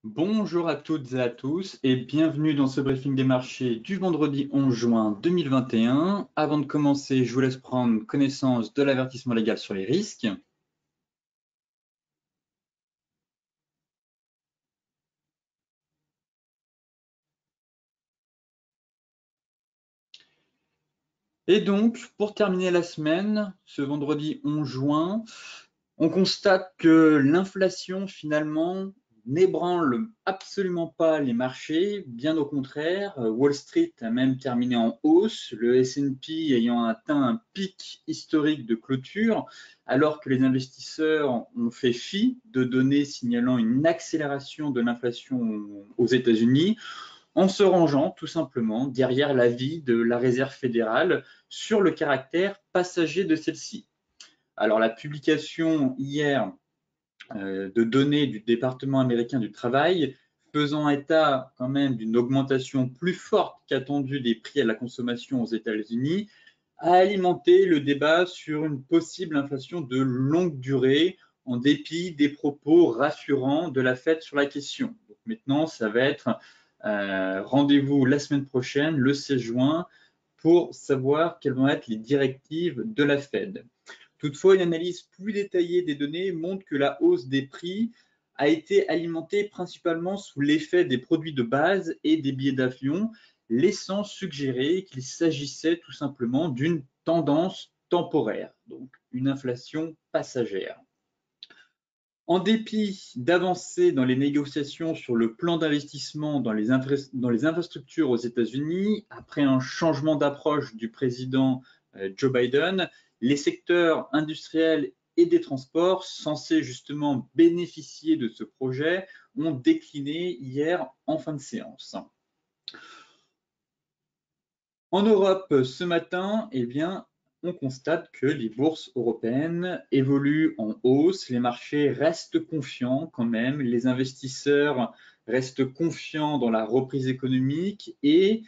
Bonjour à toutes et à tous et bienvenue dans ce briefing des marchés du vendredi 11 juin 2021. Avant de commencer, je vous laisse prendre connaissance de l'avertissement légal sur les risques. Et donc, pour terminer la semaine, ce vendredi 11 juin, on constate que l'inflation finalement n'ébranle absolument pas les marchés, bien au contraire. Wall Street a même terminé en hausse, le S&P ayant atteint un pic historique de clôture, alors que les investisseurs ont fait fi de données signalant une accélération de l'inflation aux États-Unis, en se rangeant tout simplement derrière l'avis de la Réserve fédérale sur le caractère passager de celle-ci. Alors la publication hier de données du département américain du travail faisant état quand même d'une augmentation plus forte qu'attendue des prix à la consommation aux États-Unis a alimenté le débat sur une possible inflation de longue durée en dépit des propos rassurants de la Fed sur la question. Donc maintenant, ça va être rendez-vous la semaine prochaine, le 16 juin, pour savoir quelles vont être les directives de la Fed. Toutefois, une analyse plus détaillée des données montre que la hausse des prix a été alimentée principalement sous l'effet des produits de base et des billets d'avion, laissant suggérer qu'il s'agissait tout simplement d'une tendance temporaire, donc une inflation passagère. En dépit d'avancées dans les négociations sur le plan d'investissement dans les infrastructures aux États-Unis, après un changement d'approche du président Joe Biden, les secteurs industriels et des transports, censés justement bénéficier de ce projet, ont décliné hier en fin de séance. En Europe, ce matin, eh bien, on constate que les bourses européennes évoluent en hausse, les marchés restent confiants quand même, les investisseurs restent confiants dans la reprise économique et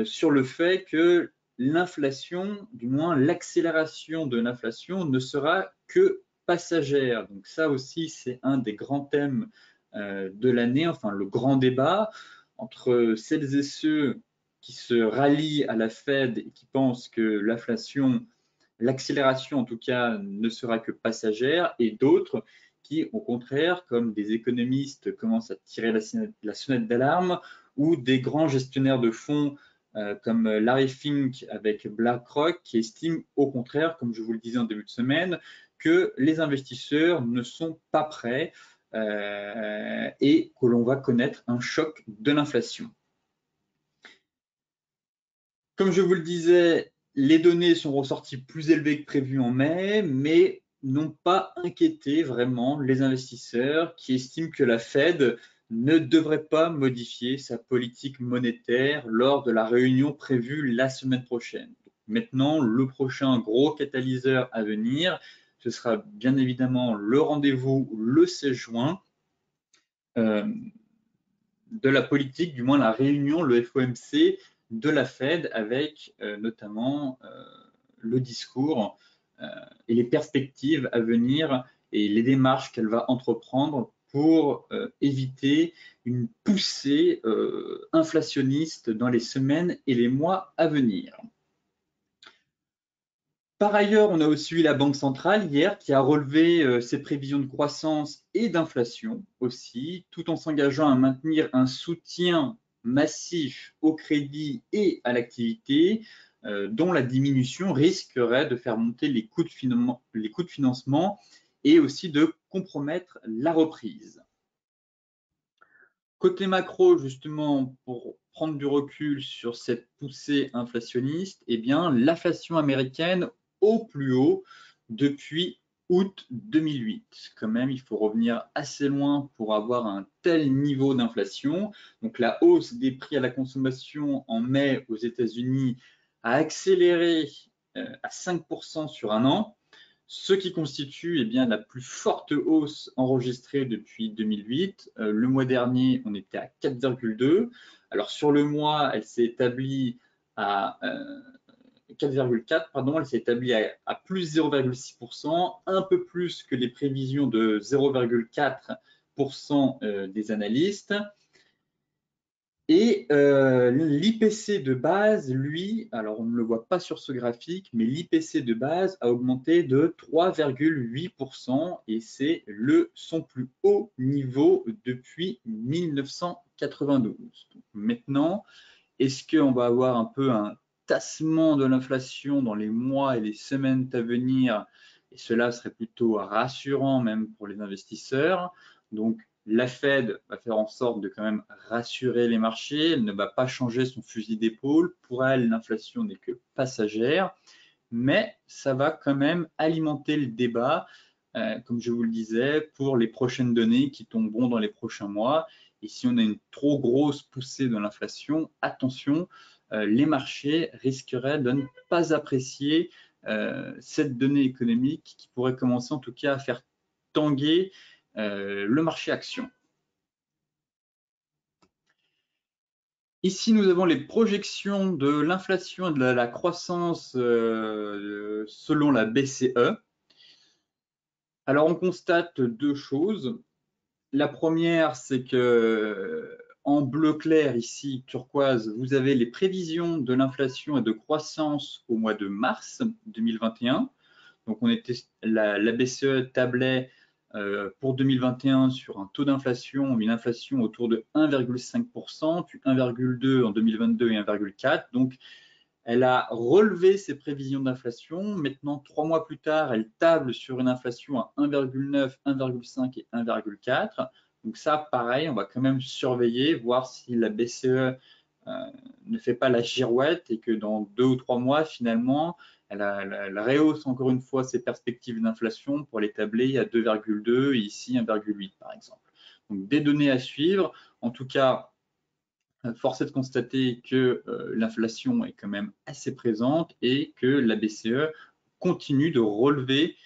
sur le fait que l'inflation, du moins l'accélération de l'inflation, ne sera que passagère. Donc ça aussi, c'est un des grands thèmes de l'année, enfin le grand débat entre celles et ceux qui se rallient à la Fed et qui pensent que l'inflation, l'accélération en tout cas, ne sera que passagère, et d'autres qui, au contraire, comme des économistes, commencent à tirer la sonnette d'alarme, ou des grands gestionnaires de fonds comme Larry Fink avec BlackRock, qui estiment au contraire, comme je vous le disais en début de semaine, que les investisseurs ne sont pas prêts et que l'on va connaître un choc de l'inflation. Comme je vous le disais, les données sont ressorties plus élevées que prévu en mai, mais n'ont pas inquiété vraiment les investisseurs qui estiment que la Fed ne devrait pas modifier sa politique monétaire lors de la réunion prévue la semaine prochaine. Maintenant, le prochain gros catalyseur à venir, ce sera bien évidemment le rendez-vous le 16 juin de la politique, du moins la réunion, le FOMC de la Fed avec notamment le discours et les perspectives à venir et les démarches qu'elle va entreprendre pour éviter une poussée inflationniste dans les semaines et les mois à venir. Par ailleurs, on a aussi eu la Banque centrale hier qui a relevé ses prévisions de croissance et d'inflation aussi, tout en s'engageant à maintenir un soutien massif au crédit et à l'activité, dont la diminution risquerait de faire monter les coûts de financement et aussi de compromettre la reprise. Côté macro, justement, pour prendre du recul sur cette poussée inflationniste, eh bien, l'inflation américaine au plus haut depuis août 2008. Quand même, il faut revenir assez loin pour avoir un tel niveau d'inflation. Donc, la hausse des prix à la consommation en mai aux États-Unis a accéléré à 5% sur un an, ce qui constitue eh bien, la plus forte hausse enregistrée depuis 2008. Le mois dernier, on était à 4,2. Alors sur le mois, elle s'est établie à 4,4, pardon, elle s'est établie à plus 0,6%, un peu plus que les prévisions de 0,4 60% des analystes. Et l'IPC de base, lui, alors on ne le voit pas sur ce graphique, mais l'IPC de base a augmenté de 3,8% et c'est son plus haut niveau depuis 1992. Donc maintenant, est-ce qu'on va avoir un peu un tassement de l'inflation dans les mois et les semaines à venir? Et cela serait plutôt rassurant même pour les investisseurs. Donc, la Fed va faire en sorte de quand même rassurer les marchés. Elle ne va pas changer son fusil d'épaule. Pour elle, l'inflation n'est que passagère. Mais ça va quand même alimenter le débat, comme je vous le disais, pour les prochaines données qui tomberont dans les prochains mois. Et si on a une trop grosse poussée de l'inflation, attention, les marchés risqueraient de ne pas apprécier cette donnée économique qui pourrait commencer en tout cas à faire tanguer le marché action. Ici, nous avons les projections de l'inflation et de la croissance selon la BCE. Alors, on constate deux choses. La première, c'est que en bleu clair, ici, turquoise, vous avez les prévisions de l'inflation et de croissance au mois de mars 2021. Donc, la BCE tablait pour 2021 sur un taux d'inflation, une inflation autour de 1,5%, puis 1,2 en 2022 et 1,4. Donc, elle a relevé ses prévisions d'inflation. Maintenant, 3 mois plus tard, elle table sur une inflation à 1,9, 1,5 et 1,4. Donc ça, pareil, on va quand même surveiller, voir si la BCE ne fait pas la girouette et que dans 2 ou 3 mois, finalement, elle rehausse encore une fois ses perspectives d'inflation pour les tabler à 2,2 et ici 1,8 par exemple. Donc des données à suivre. En tout cas, force est de constater que l'inflation est quand même assez présente et que la BCE continue de relever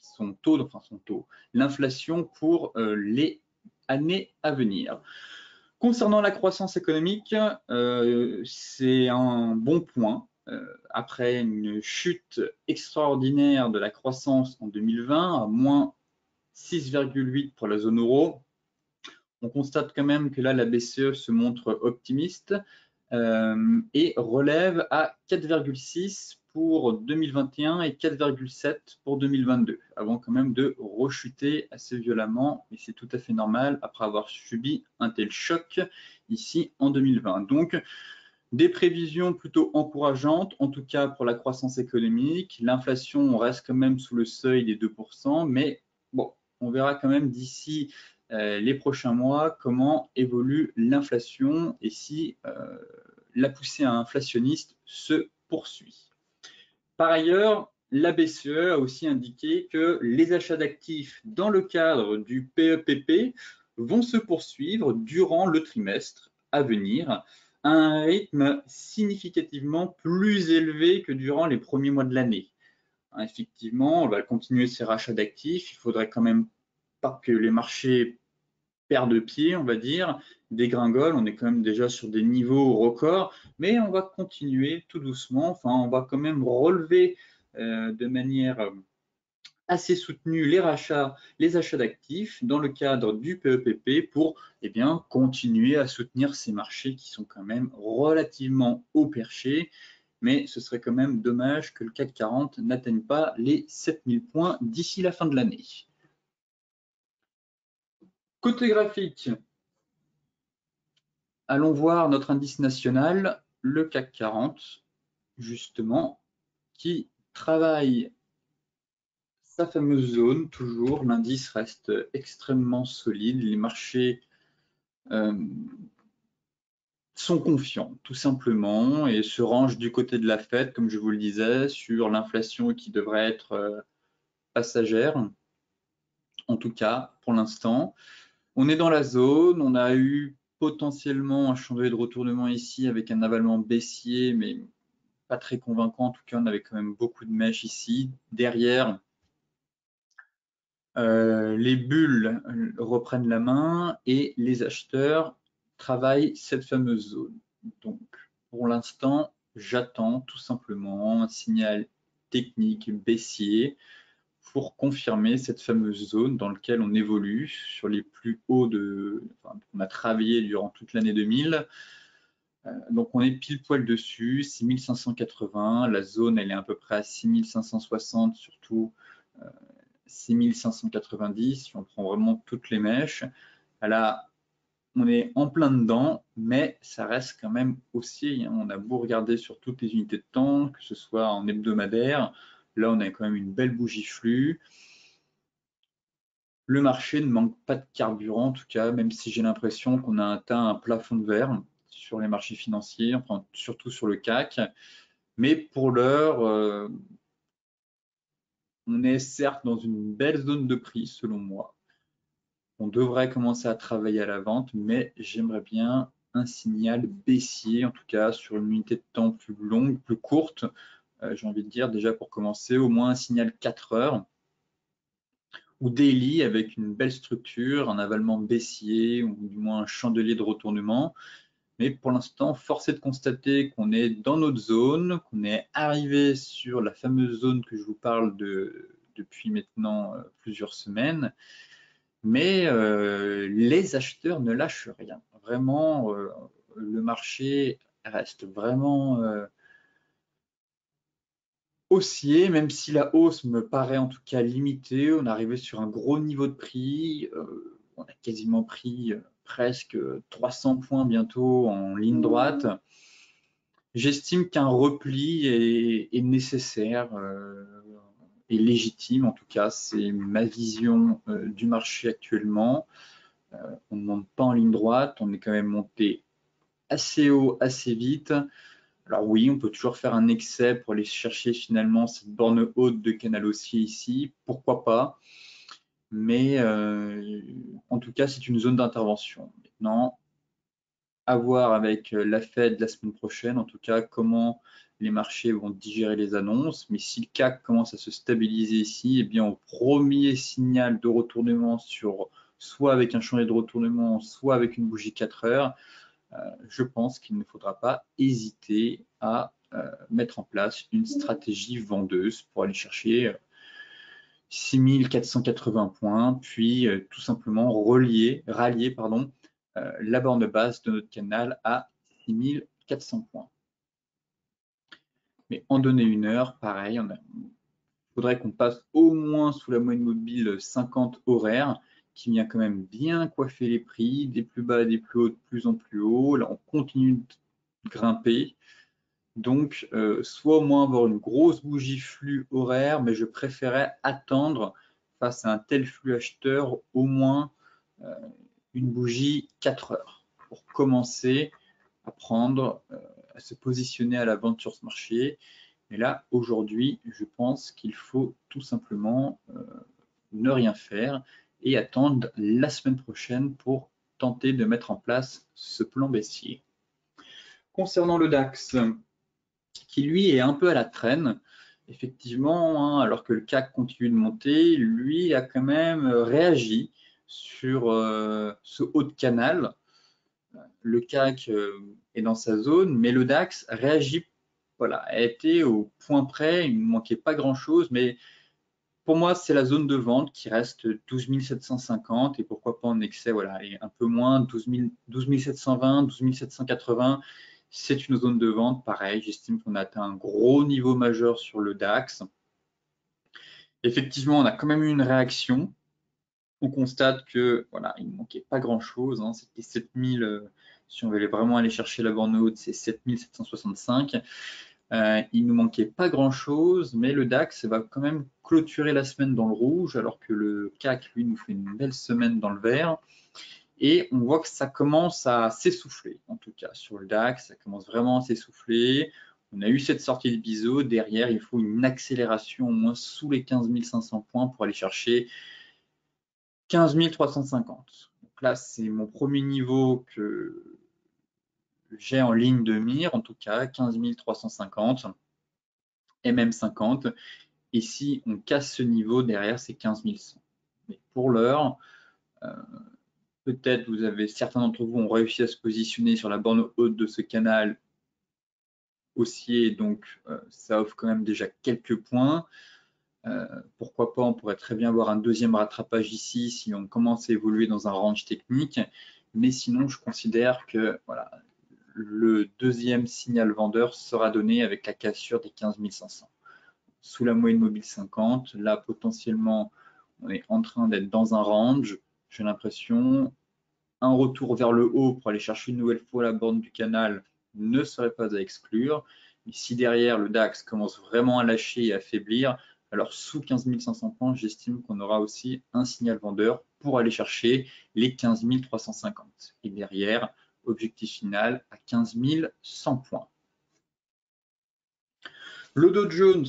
son taux, l'inflation pour les années à venir. Concernant la croissance économique, c'est un bon point. Après une chute extraordinaire de la croissance en 2020 à moins 6,8 pour la zone euro, on constate quand même que là, la BCE se montre optimiste et relève à 4,6 pour 2021 et 4,7 pour 2022, avant quand même de rechuter assez violemment, et c'est tout à fait normal après avoir subi un tel choc ici en 2020. Donc, des prévisions plutôt encourageantes, en tout cas pour la croissance économique. L'inflation reste quand même sous le seuil des 2%, mais bon, on verra quand même d'ici les prochains mois comment évolue l'inflation et si la poussée inflationniste se poursuit. Par ailleurs, la BCE a aussi indiqué que les achats d'actifs dans le cadre du PEPP vont se poursuivre durant le trimestre à venir à un rythme significativement plus élevé que durant les premiers mois de l'année. Effectivement, on va continuer ces rachats d'actifs. Il faudrait quand même pas que les marchés perdent pied, on va dire, dégringolent. On est quand même déjà sur des niveaux records, mais on va continuer tout doucement. Enfin, on va quand même relever de manière assez soutenue les achats d'actifs dans le cadre du PEPP pour continuer à soutenir ces marchés qui sont quand même relativement haut perchés. Mais ce serait quand même dommage que le CAC 40 n'atteigne pas les 7000 points d'ici la fin de l'année. Côté graphique, allons voir notre indice national, le CAC 40, justement, qui travaille sa fameuse zone, toujours. L'indice reste extrêmement solide. Les marchés sont confiants, tout simplement, et se rangent du côté de la Fed, comme je vous le disais, sur l'inflation qui devrait être passagère, en tout cas pour l'instant. On est dans la zone, on a eu potentiellement un chandelier de retournement ici avec un avalement baissier, mais pas très convaincant. En tout cas, on avait quand même beaucoup de mèches ici. Derrière, les bulles reprennent la main et les acheteurs travaillent cette fameuse zone. Donc, pour l'instant, j'attends tout simplement un signal technique baissier pour confirmer cette fameuse zone dans laquelle on évolue sur les plus hauts qu'on a travaillé durant toute l'année 2000. Donc on est pile poil dessus, 6580, la zone elle est à peu près à 6560, surtout 6590, si on prend vraiment toutes les mèches. Là, on est en plein dedans, mais ça reste quand même haussier, hein. On a beau regarder sur toutes les unités de temps, que ce soit en hebdomadaire, là on a quand même une belle bougie flux. Le marché ne manque pas de carburant, en tout cas, même si j'ai l'impression qu'on a atteint un plafond de verre sur les marchés financiers, enfin, surtout sur le CAC. Mais pour l'heure, on est certes dans une belle zone de prix, selon moi. On devrait commencer à travailler à la vente, mais j'aimerais bien un signal baissier, en tout cas sur une unité de temps plus longue, plus courte. J'ai envie de dire déjà pour commencer, au moins un signal 4 heures ou daily avec une belle structure, un avalement baissier ou du moins un chandelier de retournement. Mais pour l'instant, force est de constater qu'on est dans notre zone, qu'on est arrivé sur la fameuse zone que je vous parle depuis maintenant plusieurs semaines. Mais les acheteurs ne lâchent rien. Vraiment, le marché reste vraiment haussier, même si la hausse me paraît en tout cas limitée. On est arrivé sur un gros niveau de prix. On a quasiment pris presque 300 points bientôt en ligne droite. J'estime qu'un repli est nécessaire et légitime. En tout cas, c'est ma vision du marché actuellement. On ne monte pas en ligne droite, on est quand même monté assez haut, assez vite. Alors oui, on peut toujours faire un excès pour aller chercher finalement cette borne haute de canal haussier ici, pourquoi pas. Mais en tout cas, c'est une zone d'intervention. Maintenant, à voir avec la Fed la semaine prochaine, en tout cas, comment les marchés vont digérer les annonces. Mais si le CAC commence à se stabiliser ici, eh bien, au premier signal de retournement soit avec un chandelier de retournement, soit avec une bougie 4 heures, je pense qu'il ne faudra pas hésiter à mettre en place une stratégie vendeuse pour aller chercher 6480 points, puis tout simplement rallier la borne basse de notre canal à 6400 points. Mais en donner une heure, pareil, il faudrait qu'on passe au moins sous la moyenne mobile 50 horaires, qui vient quand même bien coiffer les prix, des plus bas, des plus hauts, de plus en plus haut. Là, on continue de grimper. Donc, soit au moins avoir une grosse bougie flux horaire, mais je préférais attendre face à un tel flux acheteur au moins une bougie 4 heures pour commencer à prendre, à se positionner à la vente sur ce marché. Mais là, aujourd'hui, je pense qu'il faut tout simplement ne rien faire et attendre la semaine prochaine pour tenter de mettre en place ce plan baissier. Concernant le DAX, qui lui est un peu à la traîne, effectivement, hein, alors que le CAC continue de monter, lui a quand même réagi sur ce haut de canal. Le CAC est dans sa zone, mais le DAX réagit, voilà, a été au point près, il ne manquait pas grand-chose, mais pour moi, c'est la zone de vente qui reste 12 750 et pourquoi pas en excès, voilà, et un peu moins, 12 720, 12 780, c'est une zone de vente. Pareil, j'estime qu'on a atteint un gros niveau majeur sur le DAX. Effectivement, on a quand même eu une réaction. On constate que voilà, il ne manquait pas grand-chose, hein, c'était 7000, si on voulait vraiment aller chercher la borne haute, c'est 7765. Il ne nous manquait pas grand-chose, mais le DAX va quand même clôturer la semaine dans le rouge, alors que le CAC, lui, nous fait une belle semaine dans le vert. Et on voit que ça commence à s'essouffler, en tout cas, sur le DAX, ça commence vraiment à s'essouffler. On a eu cette sortie de biseau. Derrière, il faut une accélération au moins sous les 15 500 points pour aller chercher 15 350. Donc là, c'est mon premier niveau que j'ai en ligne de mire, en tout cas, 15 350 et même 50. Et si on casse ce niveau, derrière, c'est 15 100. Mais pour l'heure, peut-être certains d'entre vous ont réussi à se positionner sur la borne haute de ce canal haussier, donc ça offre quand même déjà quelques points. Pourquoi pas, on pourrait très bien avoir un deuxième rattrapage ici si on commence à évoluer dans un range technique. Mais sinon, je considère que voilà, le deuxième signal vendeur sera donné avec la cassure des 15 500. Sous la moyenne mobile 50, là potentiellement on est en train d'être dans un range, j'ai l'impression. Un retour vers le haut pour aller chercher une nouvelle fois la borne du canal ne serait pas à exclure. Mais si derrière le DAX commence vraiment à lâcher et à faiblir, alors sous 15 500 points, j'estime qu'on aura aussi un signal vendeur pour aller chercher les 15 350. Et derrière, objectif final à 15 100 points. Le Dow Jones,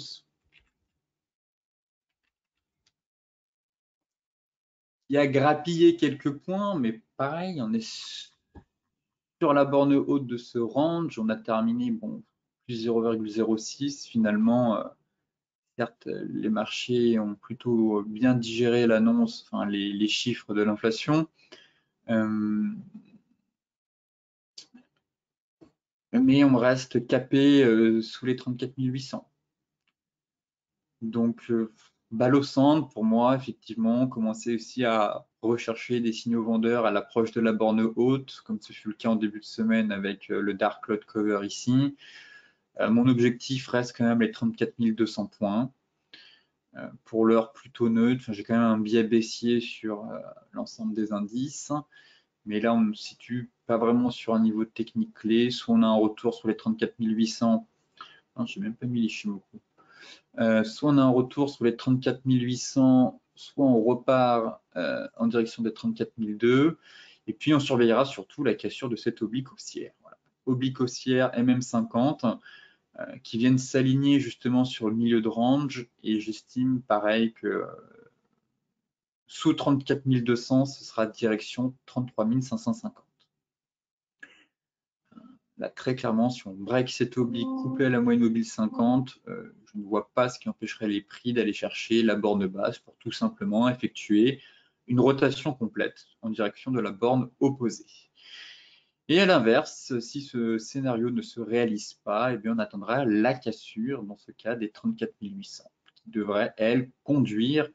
il a grappillé quelques points, mais pareil, on est sur la borne haute de ce range. On a terminé bon, plus 0,06. Finalement, certes, les marchés ont plutôt bien digéré l'annonce, enfin les chiffres de l'inflation. Mais on reste capé sous les 34 800. Donc, balle au centre, pour moi, effectivement, commencer aussi à rechercher des signaux vendeurs à l'approche de la borne haute, comme ce fut le cas en début de semaine avec le Dark Cloud Cover ici. Mon objectif reste quand même les 34 200 points. Pour l'heure plutôt neutre, j'ai quand même un biais baissier sur l'ensemble des indices, mais là on ne me situe pas vraiment sur un niveau de technique clé. Soit on a un retour sur les 34 800, non, je n'ai même pas mis les Shimoku. Soit on a un retour sur les 34 800, soit on repart en direction des 34 200, et puis on surveillera surtout la cassure de cette oblique haussière. Voilà. Oblique haussière MM50 qui viennent s'aligner justement sur le milieu de range, et j'estime pareil que sous 34 200, ce sera direction 33 550. Là, très clairement, si on break cette oblique couplée à la moyenne mobile 50, je ne vois pas ce qui empêcherait les prix d'aller chercher la borne basse pour tout simplement effectuer une rotation complète en direction de la borne opposée. Et à l'inverse, si ce scénario ne se réalise pas, eh bien on attendra la cassure, dans ce cas des 34 800, qui devrait, elle, conduire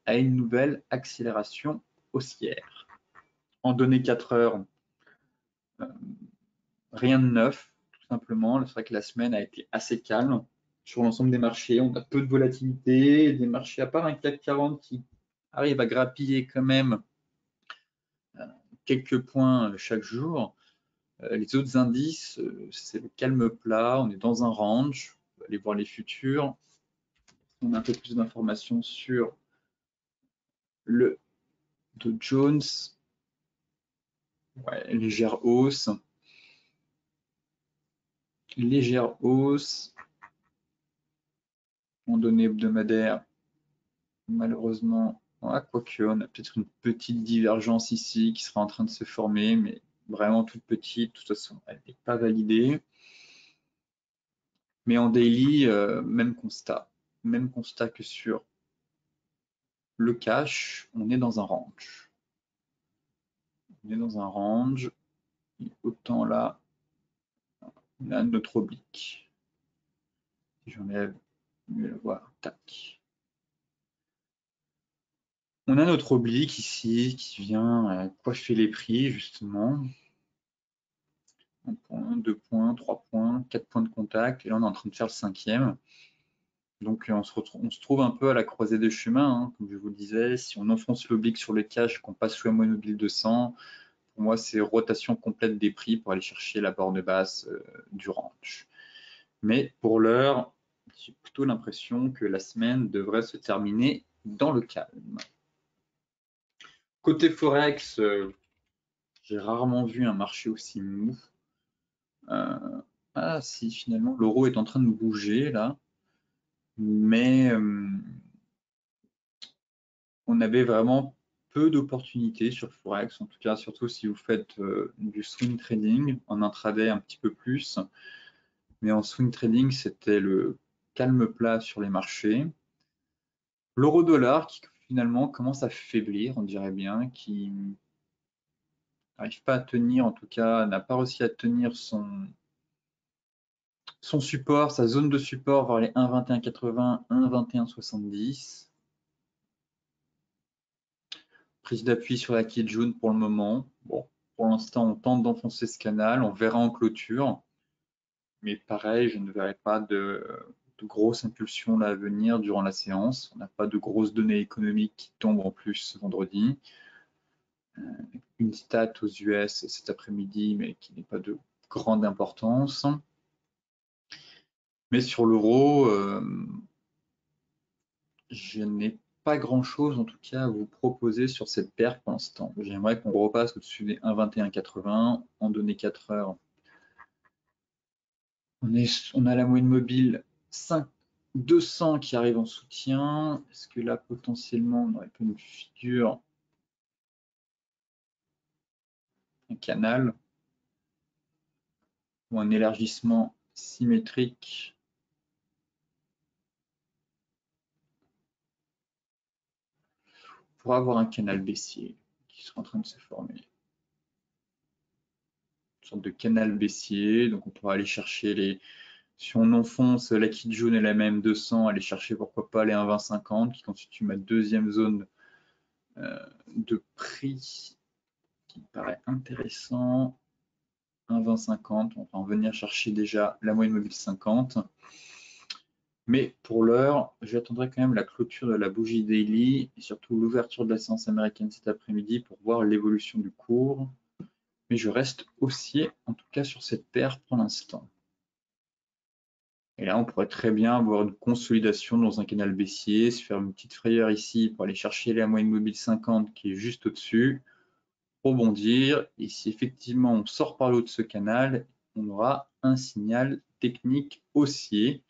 à une nouvelle accélération haussière. En données 4 heures, rien de neuf, tout simplement. C'est vrai que la semaine a été assez calme sur l'ensemble des marchés. On a peu de volatilité, des marchés à part un CAC 40 qui arrive à grappiller quand même quelques points chaque jour. Les autres indices, c'est le calme plat, on est dans un range. On va aller voir les futurs. On a un peu plus d'informations sur le Dow Jones. Ouais, légère hausse. Légère hausse. En données hebdomadaires, malheureusement, quoique, on a peut-être une petite divergence ici qui sera en train de se former, mais vraiment toute petite. De toute façon, elle n'est pas validée. Mais en daily, même constat. Même constat que sur le cash, on est dans un range. On est dans un range. Et autant là, on a notre oblique. Si j'enlève, mieux le voir. Tac. On a notre oblique ici qui vient coiffer les prix, justement. 1 point, 2 points, 3 points, 4 points de contact. Et là, on est en train de faire le 5e. Donc, on se trouve un peu à la croisée des chemins, hein, comme je vous le disais. Si on enfonce l'oblique sur le cash et qu'on passe sous la moyenne mobile 200, pour moi, c'est rotation complète des prix pour aller chercher la borne basse du range. Mais pour l'heure, j'ai plutôt l'impression que la semaine devrait se terminer dans le calme. Côté Forex, j'ai rarement vu un marché aussi mou. Ah si, finalement, l'euro est en train de bouger là. Mais on avait vraiment peu d'opportunités sur Forex, en tout cas, surtout si vous faites du swing trading, en intraday un petit peu plus. Mais en swing trading, c'était le calme plat sur les marchés. L'euro-dollar qui finalement commence à faiblir, on dirait bien, qui n'arrive pas à tenir, en tout cas, n'a pas réussi à tenir Son support, sa zone de support vers les 1,2180, 1,2170. Prise d'appui sur la Kijun pour le moment. Bon, pour l'instant, on tente d'enfoncer ce canal. On verra en clôture. Mais pareil, je ne verrai pas de grosses impulsions là à venir durant la séance. On n'a pas de grosses données économiques qui tombent en plus ce vendredi. Une stat aux US cet après-midi, mais qui n'est pas de grande importance. Mais sur l'euro, je n'ai pas grand-chose en tout cas à vous proposer sur cette paire pour l'instant. J'aimerais qu'on repasse au-dessus des 1,2180 en données 4 heures. On a la moyenne mobile 200 qui arrive en soutien. Est-ce que là, potentiellement, on n'aurait pas une figure, un canal ou un élargissement symétrique? On pourra avoir un canal baissier qui sera en train de se former. Une sorte de canal baissier, donc on pourra aller chercher les... Si on enfonce la Kijun et la MM200, aller chercher pourquoi pas les 1,2050 qui constituent ma deuxième zone de prix qui me paraît intéressant. 1,2050, on va en venir chercher déjà la moyenne mobile 50. Mais pour l'heure, j'attendrai quand même la clôture de la bougie daily et surtout l'ouverture de la séance américaine cet après-midi pour voir l'évolution du cours. Mais je reste haussier, en tout cas sur cette paire pour l'instant. Et là, on pourrait très bien avoir une consolidation dans un canal baissier, se faire une petite frayeur ici pour aller chercher la moyenne mobile 50 qui est juste au-dessus, rebondir. Et si effectivement on sort par le haut de ce canal, on aura un signal technique haussier.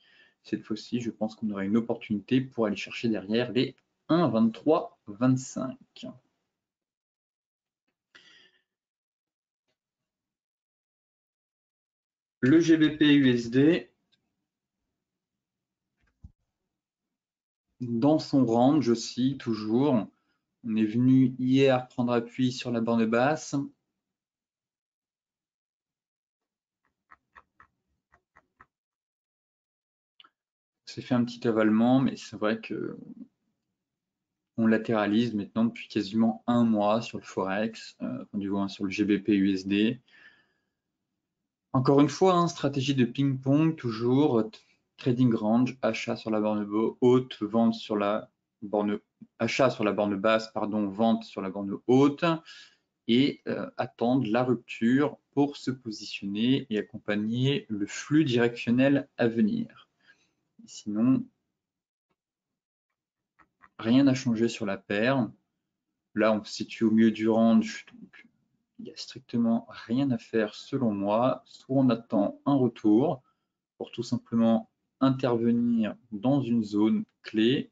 Cette fois-ci, je pense qu'on aura une opportunité pour aller chercher derrière les 1,2325. Le GBP USD, dans son range aussi, toujours. On est venu hier prendre appui sur la borne basse. C'est fait un petit avalement, mais c'est vrai que on latéralise maintenant depuis quasiment un mois sur le Forex, du moins sur le GBP USD. Encore une fois, stratégie de ping-pong, toujours trading range, achat sur la borne haute, vente sur la borne achat sur la borne basse, pardon, vente sur la borne haute, et attendre la rupture pour se positionner et accompagner le flux directionnel à venir. Sinon, rien n'a changé sur la paire. Là, on se situe au milieu du range, donc il n'y a strictement rien à faire selon moi. Soit on attend un retour pour tout simplement intervenir dans une zone clé,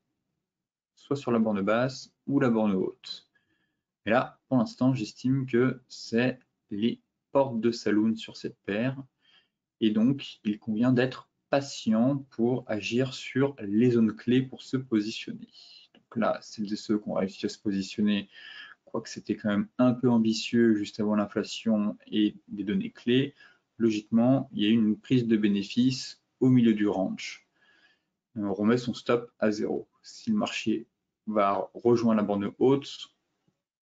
soit sur la borne basse ou la borne haute. Et là, pour l'instant, j'estime que c'est les portes de saloon sur cette paire. Et donc, il convient d'être patient pour agir sur les zones clés pour se positionner. Donc là, celles et ceux qui ont réussi à se positionner, quoique c'était quand même un peu ambitieux juste avant l'inflation et des données clés, logiquement, il y a eu une prise de bénéfice au milieu du range. On remet son stop à 0. Si le marché va rejoindre la borne haute,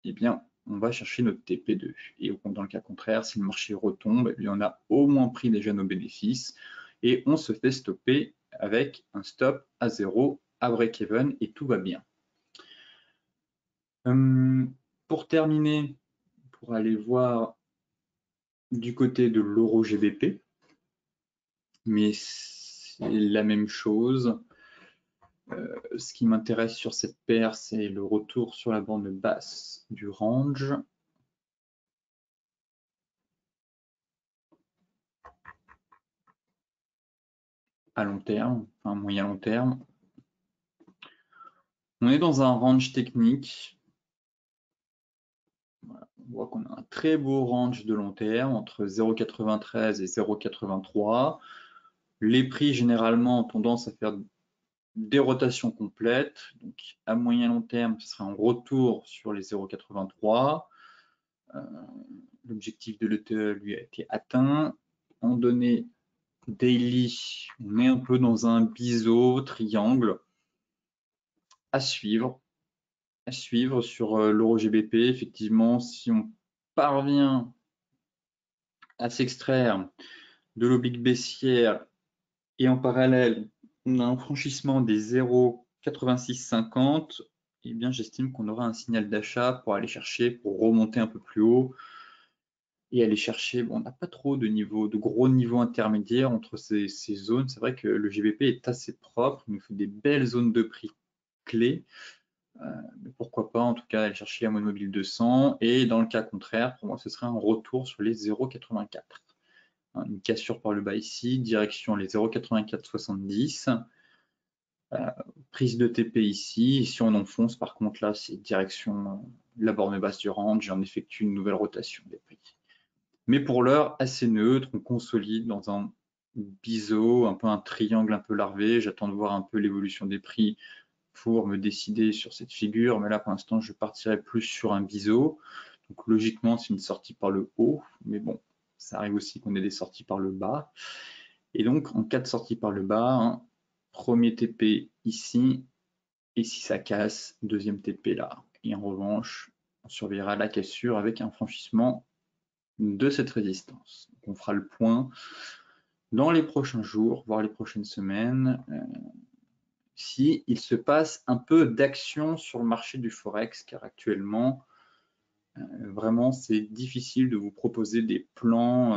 eh bien, on va chercher notre TP2. Et dans le cas contraire, si le marché retombe, eh bien, on a au moins pris déjà nos bénéfices et on se fait stopper avec un stop à 0 à break-even et tout va bien. Pour terminer, pour aller voir du côté de l'euro GBP, mais c'est la même chose. Ce qui m'intéresse sur cette paire, c'est le retour sur la bande basse du range. À long terme, enfin moyen long terme. On est dans un range technique. Voilà. On voit qu'on a un très beau range de long terme entre 0,93 et 0,83. Les prix généralement ont tendance à faire des rotations complètes. Donc à moyen long terme, ce sera un retour sur les 0,83. L'objectif de l'ETE lui a été atteint. En données Daily, on est un peu dans un biseau, triangle à suivre sur l'euro GBP. Effectivement, si on parvient à s'extraire de l'oblique baissière et en parallèle, on a un franchissement des 0,8650, eh bien, j'estime qu'on aura un signal d'achat pour aller chercher, pour remonter un peu plus haut et aller chercher. Bon, on n'a pas trop de gros niveaux intermédiaires entre ces zones. C'est vrai que le GBP est assez propre, il nous fait des belles zones de prix clés. Mais pourquoi pas en tout cas aller chercher la moyenne mobile 200, et dans le cas contraire, pour moi, ce serait un retour sur les 0,84. Une cassure par le bas ici, direction les 0,8470. Prise de TP ici, et si on enfonce, par contre là, c'est direction la borne basse du range, et on effectue une nouvelle rotation des prix. Mais pour l'heure, assez neutre, on consolide dans un biseau, un peu un triangle un peu larvé. J'attends de voir un peu l'évolution des prix pour me décider sur cette figure, mais là pour l'instant je partirai plus sur un biseau. Donc logiquement c'est une sortie par le haut, mais bon, ça arrive aussi qu'on ait des sorties par le bas. Et donc en cas de sortie par le bas, premier TP ici, et si ça casse, deuxième TP là. Et en revanche, on surveillera la cassure avec un franchissement de cette résistance. Donc on fera le point dans les prochains jours, voire les prochaines semaines, si il se passe un peu d'action sur le marché du Forex, car actuellement, vraiment, c'est difficile de vous proposer des plans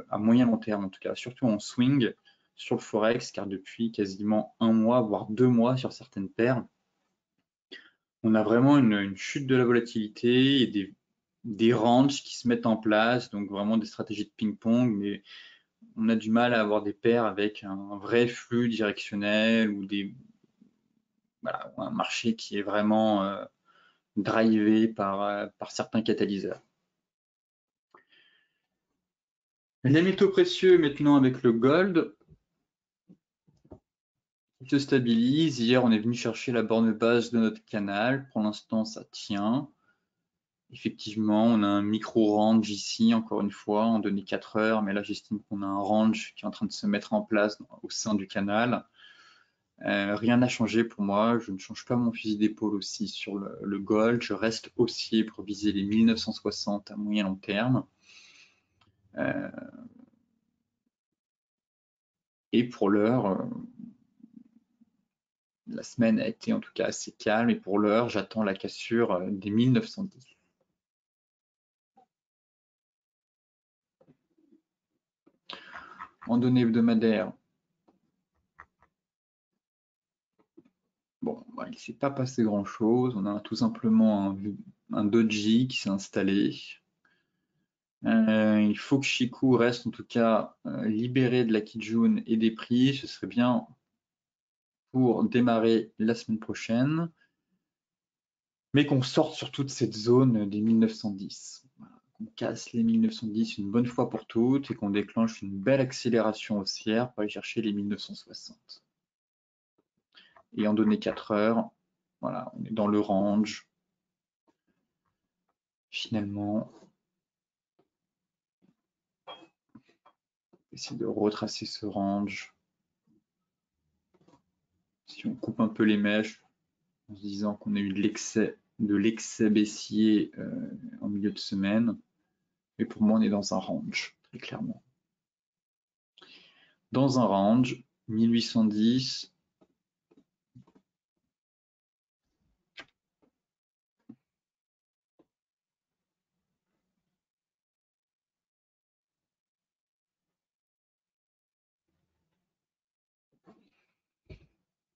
à moyen long terme, en tout cas, surtout en swing sur le Forex, car depuis quasiment un mois, voire 2 mois sur certaines paires, on a vraiment une chute de la volatilité et des ranges qui se mettent en place, donc vraiment des stratégies de ping-pong, mais on a du mal à avoir des paires avec un vrai flux directionnel ou voilà, un marché qui est vraiment drivé par certains catalyseurs. Les métaux précieux maintenant avec le gold qui se stabilise. Hier, on est venu chercher la borne basse de notre canal. Pour l'instant, ça tient. Effectivement, on a un micro-range ici, encore une fois, en données 4 heures, mais là, j'estime qu'on a un range qui est en train de se mettre en place au sein du canal. Rien n'a changé pour moi, je ne change pas mon fusil d'épaule aussi sur le gold, je reste haussier pour viser les 1960 à moyen long terme. Et pour l'heure, la semaine a été en tout cas assez calme, et pour l'heure, j'attends la cassure des 1910. En données hebdomadaires, bon, bah, il ne s'est pas passé grand-chose. On a tout simplement un doji qui s'est installé. Il faut que Chikou reste en tout cas libéré de la Kijun et des prix. Ce serait bien pour démarrer la semaine prochaine, mais qu'on sorte surtout de cette zone des 1910. Voilà, qu'on casse les 1910 une bonne fois pour toutes et qu'on déclenche une belle accélération haussière pour aller chercher les 1960. Et en données 4 heures, voilà, on est dans le range. Finalement, essayer de retracer ce range. Si on coupe un peu les mèches, en se disant qu'on a eu de l'excès baissier en milieu de semaine, et pour moi, on est dans un range, très clairement. Dans un range, 1810,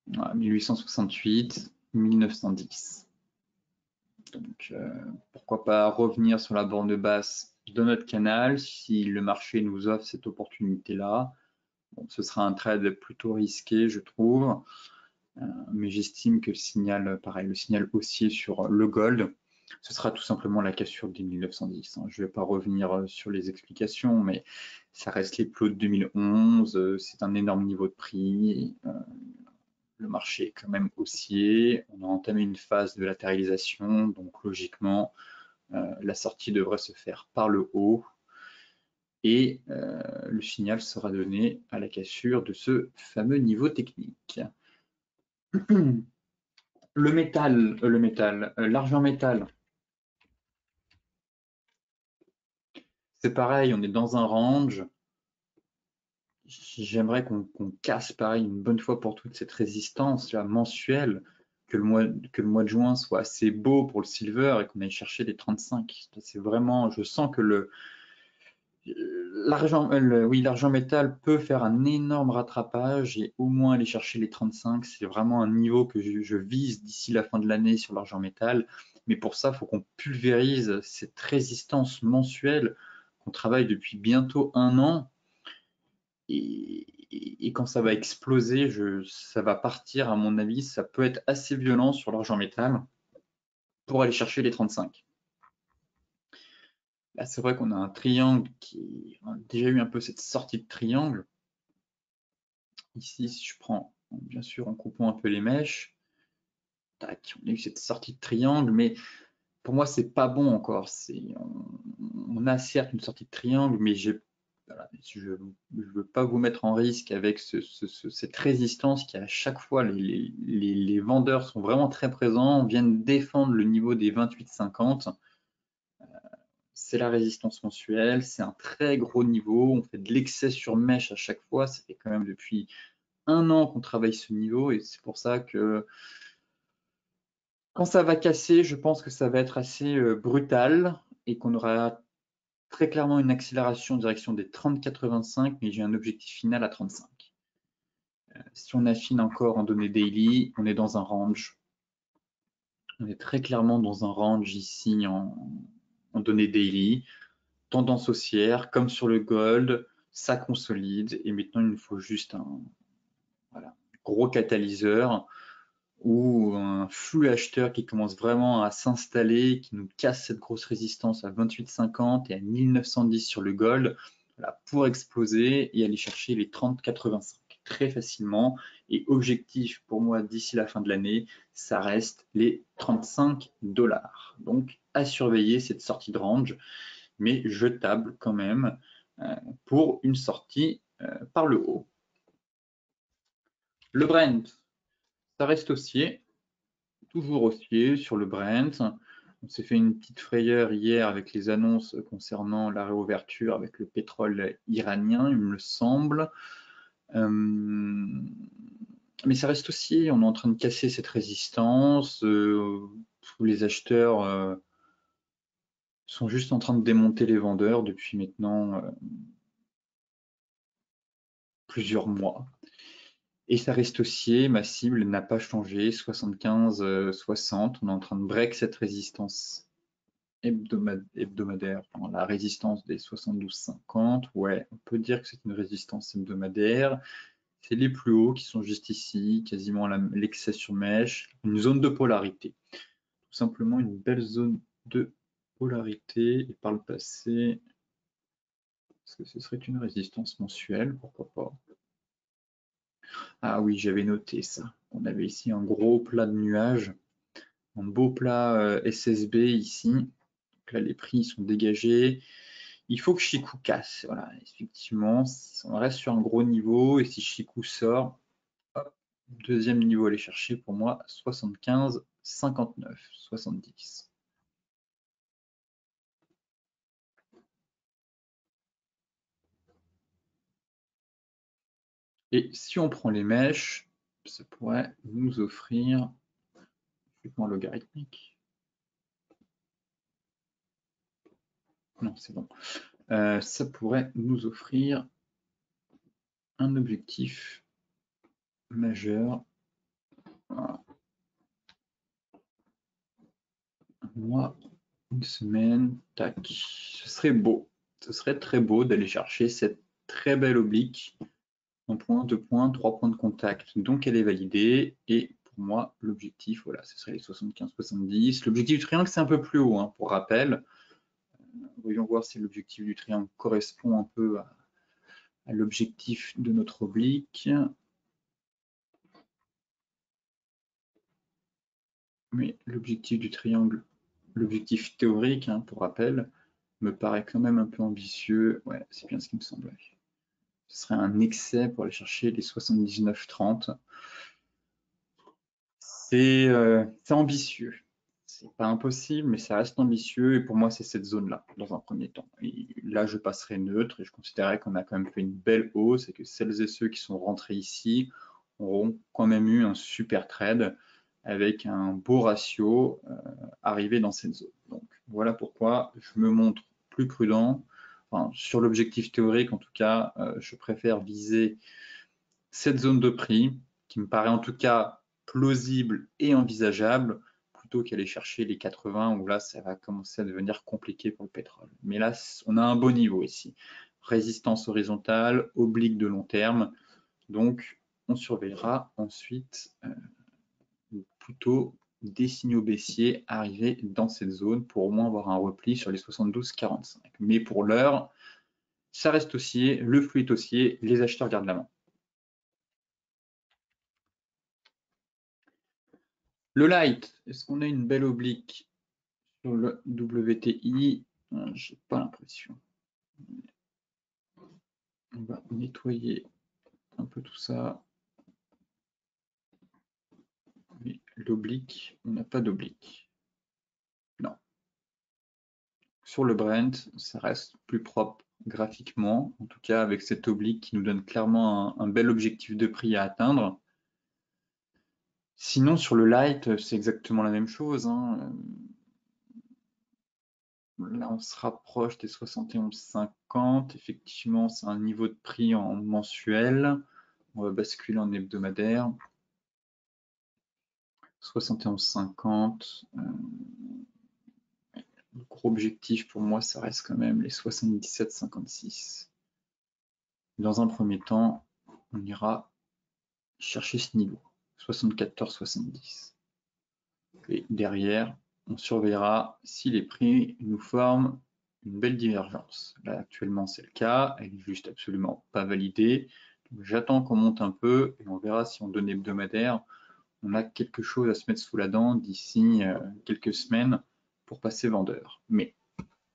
voilà, 1868, 1910. Donc, pourquoi pas revenir sur la borne basse de notre canal si le marché nous offre cette opportunité-là. Bon, ce sera un trade plutôt risqué, je trouve, mais j'estime que le signal, pareil, le signal haussier sur le gold, ce sera tout simplement la cassure des 1910. Je ne vais pas revenir sur les explications, mais ça reste les plots de 2011, c'est un énorme niveau de prix. Le marché est quand même haussier, on a entamé une phase de latéralisation, donc logiquement, la sortie devrait se faire par le haut. et le signal sera donné à la cassure de ce fameux niveau technique. L'argent métal, c'est pareil, on est dans un range. J'aimerais qu'on casse pareil une bonne fois pour toutes cette résistance là, mensuelle, que le mois de juin soit assez beau pour le silver et qu'on aille chercher les 35. C'est vraiment, je sens que l'argent métal peut faire un énorme rattrapage et au moins aller chercher les 35. C'est vraiment un niveau que je vise d'ici la fin de l'année sur l'argent métal. Mais pour ça, il faut qu'on pulvérise cette résistance mensuelle qu'on travaille depuis bientôt un an. Et quand ça va exploser, ça va partir, à mon avis, ça peut être assez violent sur l'argent métal pour aller chercher les 35. Là, c'est vrai qu'on a un triangle qui a déjà eu un peu cette sortie de triangle. Ici, si je prends, bien sûr, en coupant un peu les mèches, tac, on a eu cette sortie de triangle, mais pour moi, c'est pas bon encore. On a certes une sortie de triangle, mais voilà, je ne veux pas vous mettre en risque avec cette résistance qui, à chaque fois, les vendeurs sont vraiment très présents, viennent défendre le niveau des 28,50. C'est la résistance mensuelle, c'est un très gros niveau. On fait de l'excès sur mèche à chaque fois. Ça fait quand même depuis un an qu'on travaille ce niveau et c'est pour ça que quand ça va casser, je pense que ça va être assez brutal et qu'on aura très clairement une accélération en direction des 30,85, mais j'ai un objectif final à 35. Si on affine encore en données daily, on est dans un range. On est très clairement dans un range ici en données daily. Tendance haussière, comme sur le gold, ça consolide. Et maintenant, il nous faut juste un gros catalyseur ou un flux acheteur qui commence vraiment à s'installer, qui nous casse cette grosse résistance à 28,50 et à 1910 sur le gold, voilà, pour exploser et aller chercher les 30,85 très facilement. Et objectif pour moi d'ici la fin de l'année, ça reste les 35 $. Donc à surveiller cette sortie de range, mais je table quand même pour une sortie par le haut. Le Brent, ça reste haussier, toujours haussier sur le Brent. On s'est fait une petite frayeur hier avec les annonces concernant la réouverture avec le pétrole iranien, il me semble. Mais ça reste haussier, on est en train de casser cette résistance. Les acheteurs sont juste en train de démonter les vendeurs depuis maintenant plusieurs mois. Et ça reste haussier, ma cible n'a pas changé, 75-60. On est en train de break cette résistance hebdomadaire, enfin, la résistance des 72,50. Ouais, on peut dire que c'est une résistance hebdomadaire. C'est les plus hauts qui sont juste ici, quasiment l'excès sur mèche, une zone de polarité. Tout simplement une belle zone de polarité. Et par le passé, est-ce que ce serait une résistance mensuelle? Pourquoi pas? Ah oui, j'avais noté ça. On avait ici un gros plat de nuages, un beau plat SSB ici. Donc là, les prix sont dégagés. Il faut que Chikou casse. Voilà, effectivement, on reste sur un gros niveau. Et si Chikou sort, hop, deuxième niveau à aller chercher pour moi, 75, 59, 70. Et si on prend les mèches, ça pourrait nous offrir, en logarithmique. Non, c'est bon. Ça pourrait nous offrir un objectif majeur. Voilà. Un mois, une semaine, tac. Ce serait beau. Ce serait très beau d'aller chercher cette très belle oblique. Un point, 2 points, 3 points de contact. Donc elle est validée. Et pour moi, l'objectif, voilà, ce serait les 75-70. L'objectif du triangle, c'est un peu plus haut, hein, pour rappel. Voyons voir si l'objectif du triangle correspond un peu à l'objectif de notre oblique. Mais l'objectif du triangle, l'objectif théorique, hein, pour rappel, me paraît quand même un peu ambitieux. Ouais, c'est bien ce qui me semblait. Ce serait un excès pour aller chercher les 79,30. C'est ambitieux. C'est pas impossible, mais ça reste ambitieux. Et pour moi, c'est cette zone-là, dans un premier temps. Et là, je passerai neutre et je considérais qu'on a quand même fait une belle hausse et que celles et ceux qui sont rentrés ici auront quand même eu un super trade avec un beau ratio arrivé dans cette zone. Donc voilà pourquoi je me montre plus prudent. Enfin, sur l'objectif théorique, en tout cas, je préfère viser cette zone de prix qui me paraît en tout cas plausible et envisageable plutôt qu'aller chercher les 80 où là ça va commencer à devenir compliqué pour le pétrole. Mais là on a un beau niveau ici. Résistance horizontale, oblique de long terme. Donc on surveillera ensuite plutôt des signaux baissiers arriver dans cette zone pour au moins avoir un repli sur les 72,45. Mais pour l'heure, ça reste haussier, le flux est haussier, les acheteurs gardent la main. Le light, est-ce qu'on a une belle oblique sur le WTI? J'ai pas l'impression. On va nettoyer un peu tout ça. Mais l'oblique, on n'a pas d'oblique. Non. Sur le Brent, ça reste plus propre graphiquement, en tout cas avec cette oblique qui nous donne clairement un bel objectif de prix à atteindre. Sinon, sur le light, c'est exactement la même chose, hein. Là, on se rapproche des 71,50. Effectivement, c'est un niveau de prix en mensuel. On va basculer en hebdomadaire. 71,50. Le gros objectif pour moi, ça reste quand même les 77,56. Dans un premier temps, on ira chercher ce niveau, 74,70. Et derrière, on surveillera si les prix nous forment une belle divergence. Là, actuellement, c'est le cas. Elle est juste absolument pas validée. J'attends qu'on monte un peu et on verra si on donne hebdomadaire. On a quelque chose à se mettre sous la dent d'ici quelques semaines pour passer vendeur. Mais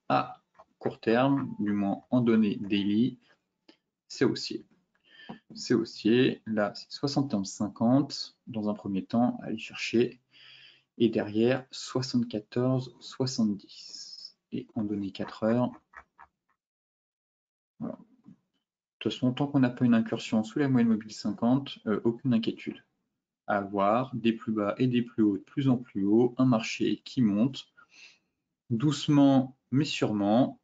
à court terme, du moins en données daily, c'est haussier. C'est haussier. Là, c'est 71,50 dans un premier temps à aller chercher. Et derrière 74,70. Et en données 4 heures, voilà. De toute façon, tant qu'on n'a pas une incursion sous la moyenne mobile 50, aucune inquiétude à avoir, des plus bas et des plus hauts, de plus en plus haut, un marché qui monte doucement mais sûrement.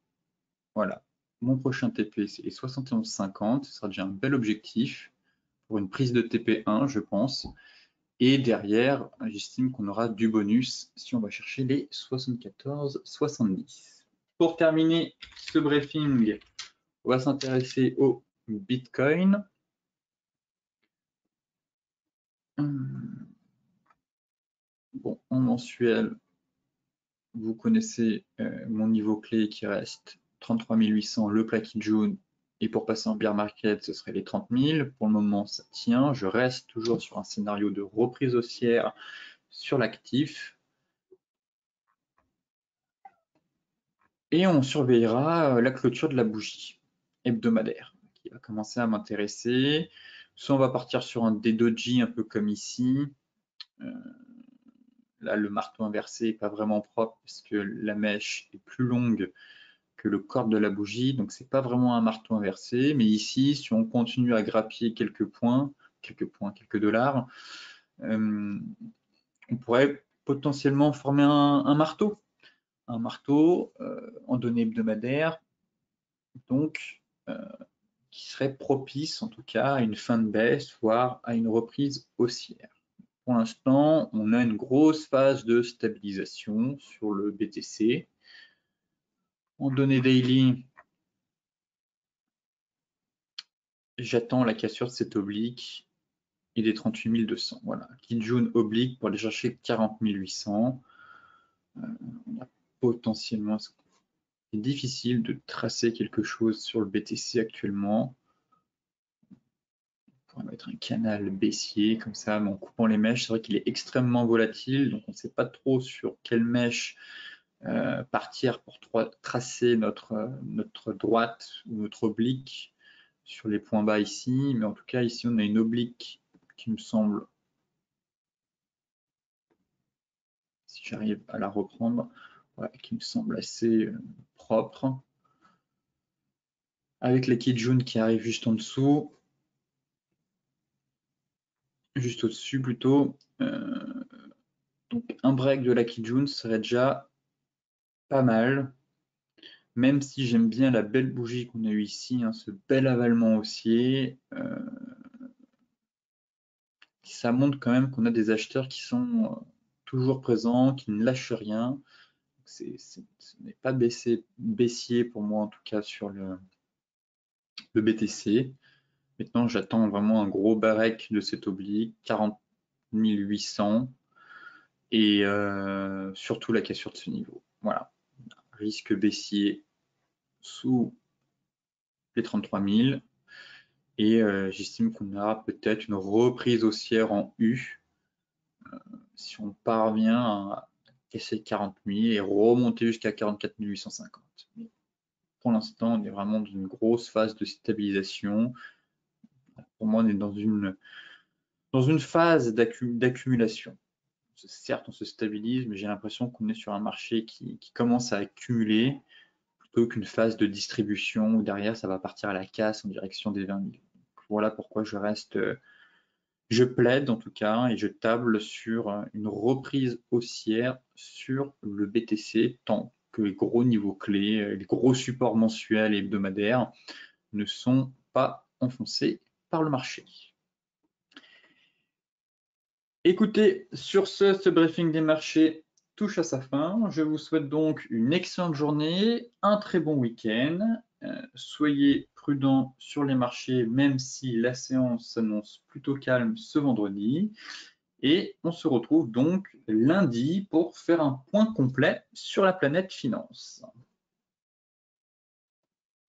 Voilà, mon prochain TP c'est les 71,50, ce sera déjà un bel objectif pour une prise de TP1 je pense. Et derrière, j'estime qu'on aura du bonus si on va chercher les 74,70. Pour terminer ce briefing, on va s'intéresser au Bitcoin. Bon, en mensuel, vous connaissez mon niveau clé qui reste 33 800, le plaquis jaune. Et pour passer en bear market, ce serait les 30 000. Pour le moment, ça tient. Je reste toujours sur un scénario de reprise haussière sur l'actif. Et on surveillera la clôture de la bougie hebdomadaire qui va commencer à m'intéresser. Soit on va partir sur un D-Doji un peu comme ici. Là, le marteau inversé n'est pas vraiment propre parce que la mèche est plus longue que le corps de la bougie, donc c'est pas vraiment un marteau inversé. Mais ici, si on continue à grappiller quelques dollars, on pourrait potentiellement former un marteau. Un marteau en données hebdomadaires, donc qui serait propice en tout cas à une fin de baisse, voire à une reprise haussière. Pour l'instant, on a une grosse phase de stabilisation sur le BTC. En données daily, j'attends la cassure de cette oblique et des 38 200. Voilà, Kijun oblique pour aller chercher 40 800. On a potentiellement, c'est difficile de tracer quelque chose sur le BTC actuellement. On pourrait mettre un canal baissier comme ça, mais en coupant les mèches, c'est vrai qu'il est extrêmement volatile, donc on ne sait pas trop sur quelle mèche partir pour tracer notre droite ou notre oblique sur les points bas ici, mais en tout cas ici on a une oblique qui me semble, si j'arrive à la reprendre, ouais, qui me semble assez propre, avec la Kijun qui arrive juste en dessous, juste au-dessus plutôt. Donc un break de la Kijun serait déjà pas mal, même si j'aime bien la belle bougie qu'on a eue ici, hein, ce bel avalement haussier. Ça montre quand même qu'on a des acheteurs qui sont toujours présents, qui ne lâchent rien. Ce n'est pas baissier pour moi en tout cas sur le BTC. Maintenant, j'attends vraiment un gros break de cette oblique, 40 800 et surtout la cassure de ce niveau. Voilà, risque baissier sous les 33 000 et j'estime qu'on aura peut-être une reprise haussière en U si on parvient à casser 40 000 et remonter jusqu'à 44 850. Mais pour l'instant, on est vraiment dans une grosse phase de stabilisation. Pour moi, on est dans une phase d'accumulation. Certes, on se stabilise, mais j'ai l'impression qu'on est sur un marché qui commence à accumuler plutôt qu'une phase de distribution où derrière, ça va partir à la casse en direction des 20 000. Donc, voilà pourquoi je plaide en tout cas et je table sur une reprise haussière sur le BTC tant que les gros niveaux clés, les gros supports mensuels et hebdomadaires ne sont pas enfoncés par le marché. Écoutez, sur ce briefing des marchés touche à sa fin. Je vous souhaite donc une excellente journée, un très bon week-end. Soyez prudents sur les marchés, même si la séance s'annonce plutôt calme ce vendredi. Et on se retrouve donc lundi pour faire un point complet sur la planète finance.